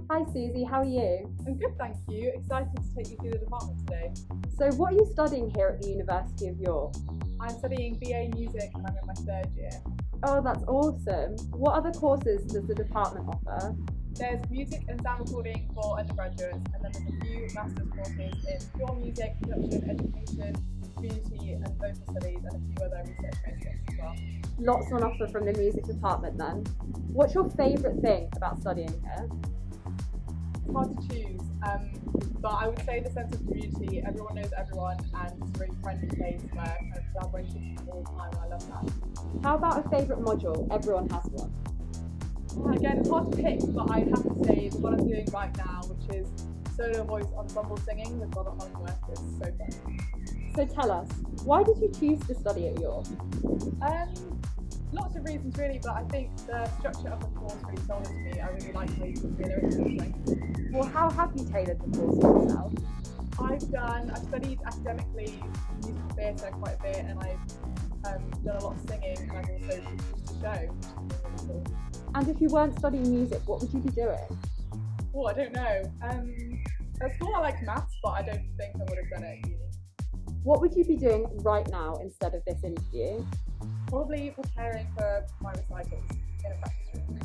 Hi Susie, how are you? I'm good, thank you. Excited to take you through the department today. So what are you studying here at the University of York? I'm studying BA Music and I'm in my third year. Oh, that's awesome. What other courses does the department offer? There's music and sound recording for undergraduates, and then there's a few master's courses in pure music, production, education, community and vocal studies, and a few other research majors as well. Lots on offer from the music department then. What's your favourite thing about studying here? It's hard to choose, but I would say the sense of community. Everyone knows everyone, and it's a really friendly place where kind of collaboration is all the time, and I love that. How about a favourite module? Everyone has one. Again, it's hard to pick, but I have to say the one I'm doing right now, which is solo voice ensemble singing with Robert Hollingworth, is so fun. So tell us, why did you choose to study at York? Lots of reasons really, but I think the structure of the course really sold it to me. I really like how you can tailor it to me. Well, how have you tailored the course for yourself? I've studied academically musical theatre quite a bit, and I've done a lot of singing, and I've also produced a show, which has been really cool. And if you weren't studying music, what would you be doing? Oh, I don't know. At school I liked maths, but I don't think I would have done it at uni. What would you be doing right now instead of this interview? Probably preparing for my recitals in a practice room.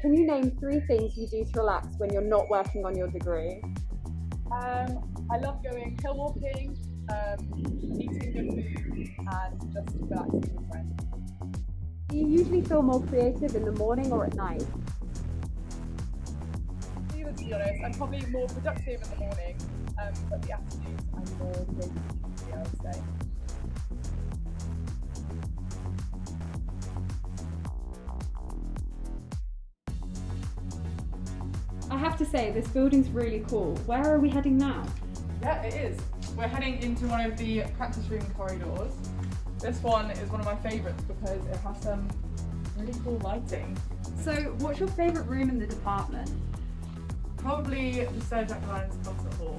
Can you name 3 things you do to relax when you're not working on your degree? I love going hill walking, eating good food, and just relaxing with friends. Do you usually feel more creative in the morning or at night? Either, to be honest. I'm probably more productive in the morning, but the afternoons I'm more creative, I would say. I have to say, this building's really cool. Where are we heading now? Yeah, it is. We're heading into one of the practice room corridors. This one is one of my favourites because it has some really cool lighting. So, what's your favourite room in the department? Probably the Sir Jack Lawrence Concert Hall.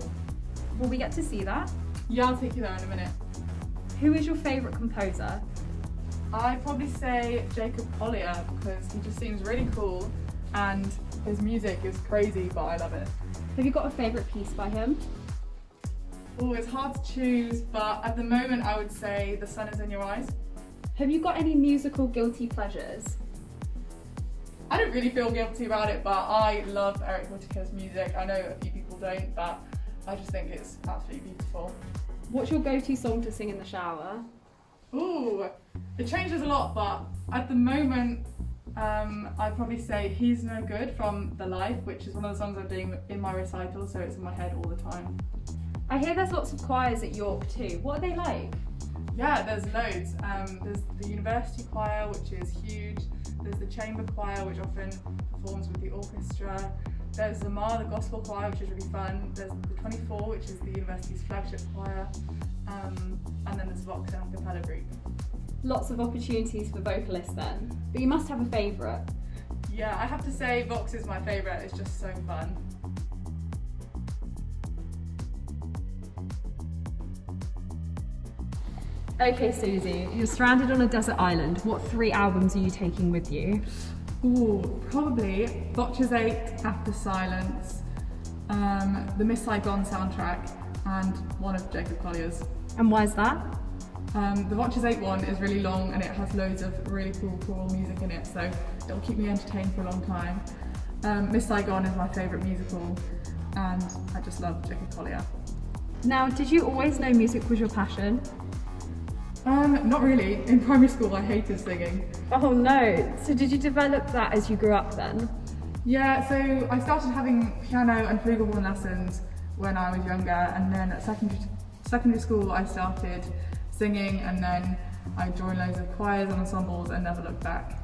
Will we get to see that? Yeah, I'll take you there in a minute. Who is your favourite composer? I'd probably say Jacob Collier because he just seems really cool and his music is crazy, but I love it. Have you got a favourite piece by him? Oh, it's hard to choose, but at the moment I would say The Sun Is In Your Eyes. Have you got any musical guilty pleasures? I don't really feel guilty about it, but I love Eric Whitacre's music. I know a few people don't, but I just think it's absolutely beautiful. What's your go-to song to sing in the shower? Ooh, it changes a lot, but at the moment I'd probably say He's No Good from The Life, which is one of the songs I'm doing in my recital, so it's in my head all the time. I hear there's lots of choirs at York too. What are they like? Yeah, there's loads. There's the university choir, which is huge. There's the chamber choir, which often performs with the orchestra. There's the the gospel choir, which is really fun. There's the 24, which is the university's flagship choir. And then there's Vogue and a cappella group. Lots of opportunities for vocalists then, but you must have a favourite. Yeah, I have to say Vox is my favourite. It's just so fun. Okay, Susie, you're stranded on a desert island. What 3 albums are you taking with you? Ooh, probably Botches 8, After Silence, the Miss Saigon soundtrack, and one of Jacob Collier's. And why is that? The Botches 8 one is really long and it has loads of really cool choral music in it, so it'll keep me entertained for a long time. Miss Saigon is my favourite musical, and I just love Jacob Collier. Now, did you always know music was your passion? Not really. In primary school I hated singing. Oh no, so did you develop that as you grew up then? Yeah, so I started having piano and flugelhorn lessons when I was younger, and then at secondary school I started singing, and then I joined loads of choirs and ensembles and never looked back.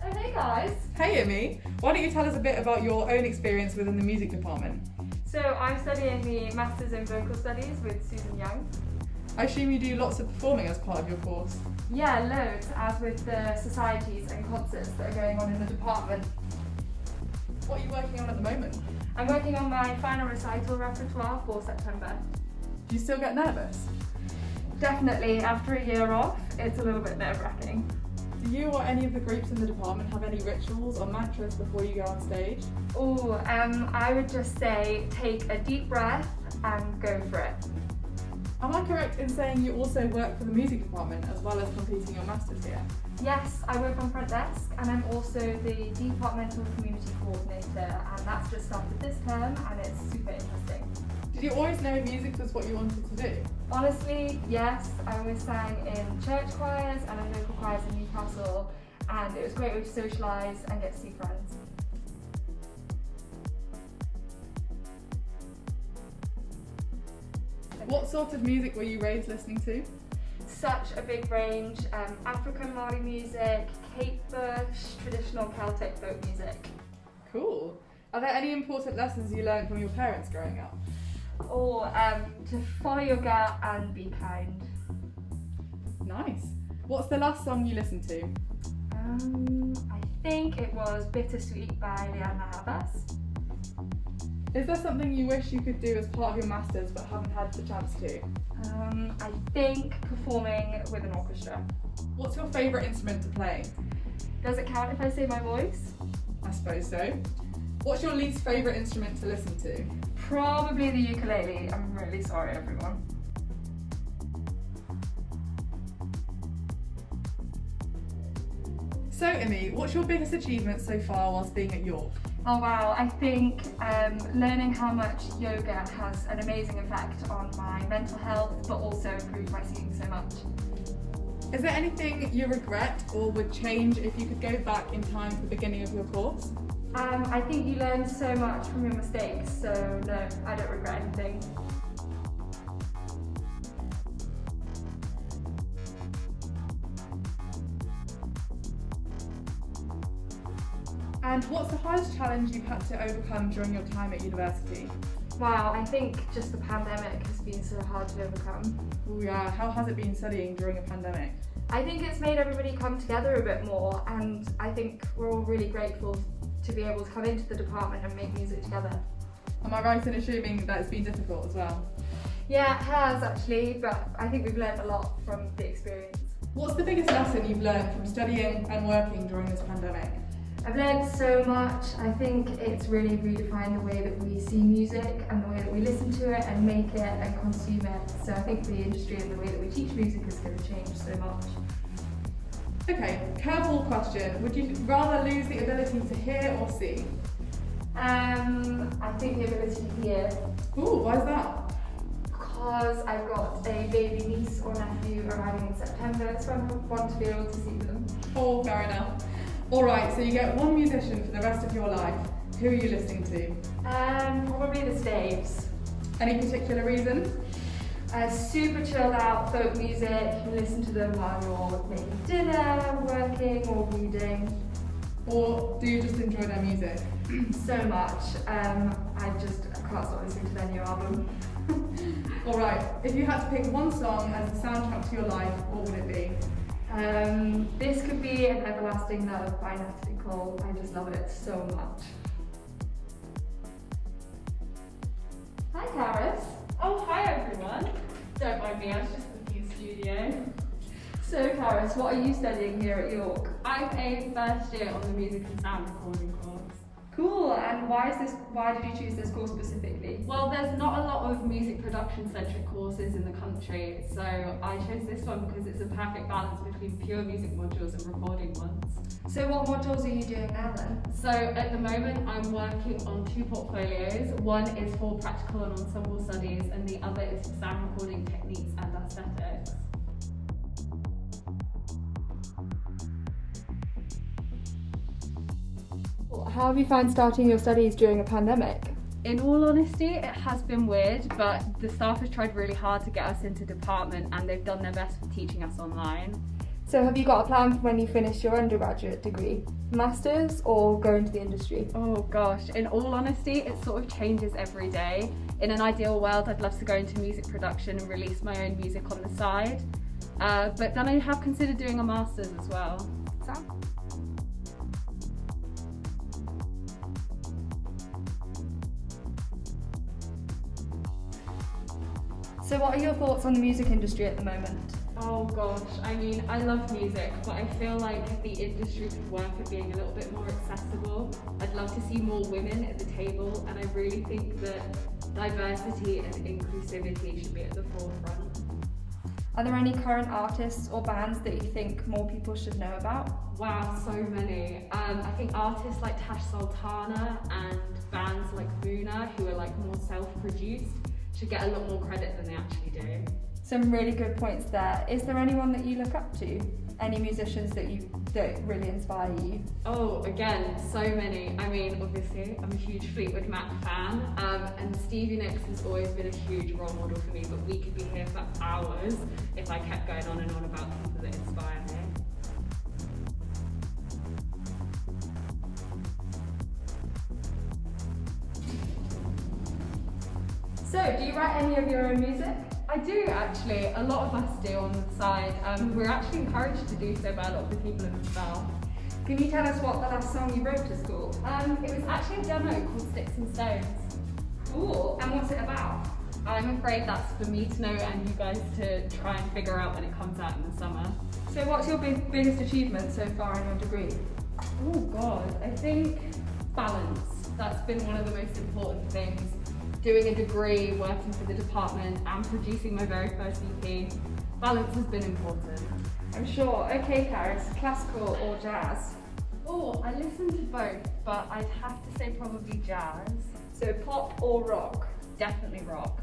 Oh hey guys! Hey Imi, why don't you tell us a bit about your own experience within the music department? So I'm studying the Masters in Vocal Studies with Susan Young. I assume you do lots of performing as part of your course. Yeah, loads, as with the societies and concerts that are going on in the department. What are you working on at the moment? I'm working on my final recital repertoire for September. Do you still get nervous? Definitely, after a year off, it's a little bit nerve-wracking. Do you or any of the groups in the department have any rituals or mantras before you go on stage? I would just say take a deep breath and go for it. Am I correct in saying you also work for the music department as well as completing your masters here? Yes, I work on front desk and I'm also the departmental community coordinator, and that's just started this term and it's super interesting. Did you always know music was what you wanted to do? Honestly, yes. I always sang in church choirs and in local choirs in Newcastle, and it was a great way to socialise and get to see friends. What sort of music were you raised listening to? Such a big range, African Mali music, Kate Bush, traditional Celtic folk music. Cool. Are there any important lessons you learned from your parents growing up? To follow your gut and be kind. Nice. What's the last song you listened to? I think it was Bittersweet by Leanna Havas. Is there something you wish you could do as part of your masters but haven't had the chance to? I think performing with an orchestra. What's your favourite instrument to play? Does it count if I say my voice? I suppose so. What's your least favourite instrument to listen to? Probably the ukulele. I'm really sorry, everyone. So, Imi, what's your biggest achievement so far whilst being at York? Oh wow, I think learning how much yoga has an amazing effect on my mental health, but also improved my singing so much. Is there anything you regret or would change if you could go back in time to the beginning of your course? I think you learn so much from your mistakes, so no, I don't regret anything. And what's the hardest challenge you've had to overcome during your time at university? Wow, I think just the pandemic has been so hard to overcome. Oh yeah, how has it been studying during a pandemic? I think it's made everybody come together a bit more, and I think we're all really grateful to be able to come into the department and make music together. Am I right in assuming that it's been difficult as well? Yeah, it has actually, but I think we've learned a lot from the experience. What's the biggest lesson you've learned from studying and working during this pandemic? I've learned so much. I think it's really redefined the way that we see music and the way that we listen to it and make it and consume it. So I think the industry and the way that we teach music is going to change so much. Okay, curveball question. Would you rather lose the ability to hear or see? I think the ability to hear. Ooh, why is that? Because I've got a baby niece or nephew arriving in September, so I want to be able to see them. Oh, fair enough. Alright, so you get one musician for the rest of your life. Who are you listening to? Probably the Staves. Any particular reason? Super chilled out folk music. You can listen to them while you're making dinner, working or reading. Or do you just enjoy their music? So much. I can't stop listening to their new album. Alright, if you had to pick one song as the soundtrack to your life, what would it be? This could be An Everlasting Love by Natalie Cole. I just love it so much. Hi, Carys. Oh, hi everyone. Don't mind me, I was just looking at studio. So, Carys, what are you studying here at York? I'm a first year on the music and sound recording course. Cool, and why did you choose this course specifically? Well, there's not a lot of music production centric courses in the country, so I chose this one because it's a perfect balance between pure music modules and recording ones. So what modules are you doing now then? So at the moment I'm working on 2 portfolios. One is for practical and ensemble studies and the other is for sound recording techniques and aesthetics. How have you found starting your studies during a pandemic? In all honesty, it has been weird, but the staff has tried really hard to get us into department and they've done their best for teaching us online. So have you got a plan for when you finish your undergraduate degree? Masters or go into the industry? Oh gosh, in all honesty, it sort of changes every day. In an ideal world, I'd love to go into music production and release my own music on the side. But then I have considered doing a master's as well. So what are your thoughts on the music industry at the moment? Oh gosh, I mean, I love music, but I feel like the industry could work at being a little bit more accessible. I'd love to see more women at the table, and I really think that diversity and inclusivity should be at the forefront. Are there any current artists or bands that you think more people should know about? Wow, so many. I think artists like Tash Sultana and bands like Buna, who are like more self-produced, should get a lot more credit than they actually do. Some really good points there. Is there anyone that you look up to? Any musicians that really inspire you? Oh, again, so many. I mean, obviously, I'm a huge Fleetwood Mac fan, and Stevie Nicks has always been a huge role model for me, but we could be here for hours if I kept going on and on about people that inspire me. So, do you write any of your own music? I do actually, a lot of us do on the side. We're actually encouraged to do so by a lot of the people in the style. Can you tell us what the last song you wrote is called? It was actually a demo called Sticks and Stones. Cool, and what's it about? I'm afraid that's for me to know and you guys to try and figure out when it comes out in the summer. So what's your biggest achievement so far in your degree? Oh God, I think balance. That's been one of the most important things. Doing a degree, working for the department and producing my very first EP, balance has been important. I'm sure. Okay, Carys, classical or jazz? Oh, I listen to both, but I'd have to say probably jazz. So pop or rock? Definitely rock.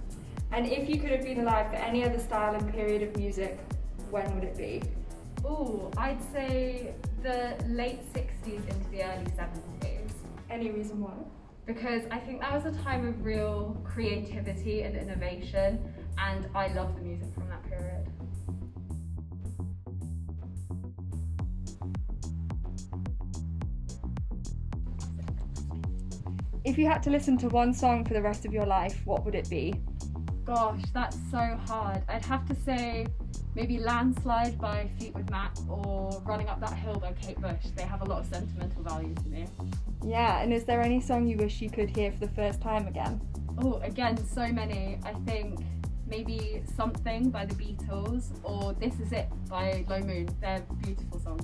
And if you could have been alive for any other style and period of music, when would it be? Oh, I'd say the late 60s into the early 70s. Any reason why? Because I think that was a time of real creativity and innovation, and I love the music from that period. If you had to listen to one song for the rest of your life, what would it be? Gosh, that's so hard. I'd have to say maybe Landslide by Fleetwood Mac or Running Up That Hill by Kate Bush. They have a lot of sentimental value to me. Yeah, and is there any song you wish you could hear for the first time again? Oh, again, so many. I think maybe Something by the Beatles or This Is It by Low Moon. They're beautiful songs.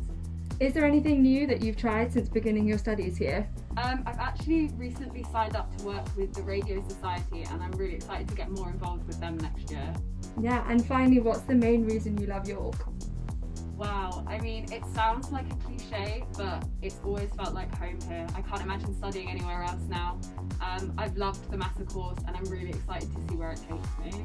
Is there anything new that you've tried since beginning your studies here? I've actually recently signed up to work with the Radio Society and I'm really excited to get more involved with them next year. Yeah, and finally, what's the main reason you love York? Wow, I mean, it sounds like a cliche, but it's always felt like home here. I can't imagine studying anywhere else now. I've loved the Master course and I'm really excited to see where it takes me.